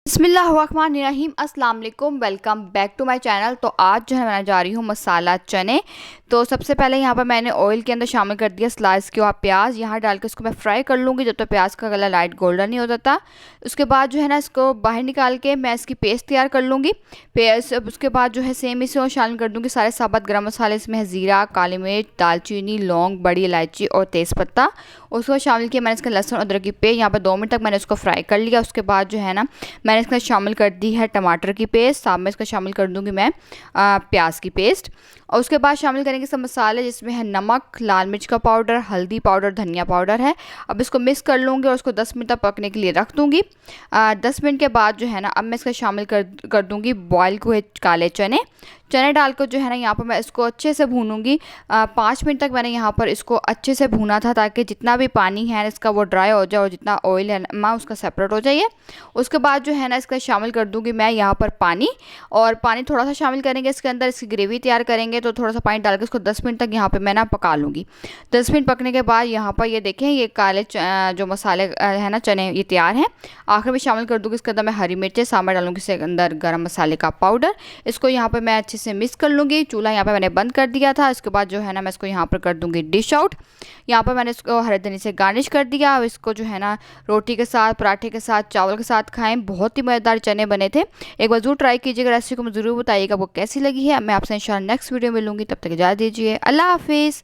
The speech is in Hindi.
बिस्मिल्लाहिर्रहमानिर्रहीम अस्सलाम वालेकुम। Welcome back to my channel. तो आज जो है मैं जा रही हूँ मसाला चने। तो सबसे पहले यहाँ पर मैंने ऑयल के अंदर शामिल कर दिया स्लाइस के और प्याज यहाँ डाल के इसको मैं फ्राई कर लूँगी जब तक प्याज का कलर लाइट गोल्डन नहीं हो जाता। उसके बाद जो है ना इसको बाहर निकाल के मैं इसकी पेस्ट तैयार कर लूँगी। पेस्ट उसके बाद जो है सेम इसे शामिल कर दूँगी सारे साबुत गरम मसाले। इसमें है ज़ीरा, काली मिर्च, दालचीनी, लौंग, बड़ी इलायची और तेज़पत्ता। उसको शामिल किया मैंने इसका लहसुन अदरक की पेस्ट। यहाँ पर 2 मिनट तक मैंने इसको फ्राई कर लिया। उसके बाद जो है ना मैंने इसमें शामिल कर दी है टमाटर की पेस्ट। साथ में इसका शामिल कर दूंगी मैं प्याज की पेस्ट। और उसके बाद शामिल करेंगे सब मसाले जिसमें है नमक, लाल मिर्च का पाउडर, हल्दी पाउडर, धनिया पाउडर है। अब इसको मिक्स कर लूँगी और उसको 10 मिनट तक पकने के लिए रख दूँगी। 10 मिनट के बाद जो है ना अब मैं इसका शामिल कर दूँगी बॉयल हुए काले चने। चने डालकर जो है ना यहाँ पर मैं इसको अच्छे से भूनूंगी। 5 मिनट तक मैंने यहाँ पर इसको अच्छे से भूना था ताकि जितना भी पानी है इसका वो ड्राई हो जाए और जितना ऑयल है ना उसका सेपरेट हो जाए। उसके बाद जो है ना इसका शामिल कर दूंगी मैं यहाँ पर पानी। और पानी थोड़ा सा शामिल करेंगे इसके अंदर, इसकी ग्रेवी तैयार करेंगे तो थोड़ा सा पानी डाल के इसको 10 मिनट तक यहाँ पर मैं ना पका लूँगी। 10 मिनट पकने के बाद यहाँ पर ये देखें ये काले जो मसाले है ना चने ये तैयार हैं। आखिर में शामिल कर दूँगी इसके अंदर मैं हरी मिर्चें, सामा डालूँगी इसके अंदर गर्म मसाले का पाउडर। इसको यहाँ पर मैं अच्छे से मिक्स कर लूँगी। चूल्हा यहाँ पे मैंने बंद कर दिया था। इसके बाद जो है ना मैं इसको यहाँ पर कर दूँगी डिश आउट। यहाँ पर मैंने इसको हरे धनिया से गार्निश कर दिया। अब इसको जो है ना रोटी के साथ, पराठे के साथ, चावल के साथ खाएं। बहुत ही मज़ेदार चने बने थे। एक बार ज़रूर ट्राई कीजिएगा। रेसिपी को मुझे ज़रूर बताइएगा वो कैसी लगी है। मैं आपसे इंशाल्लाह नेक्स्ट वीडियो में मिलूँगी। तब तक इजाज़त दीजिए। अल्लाह हाफिज़।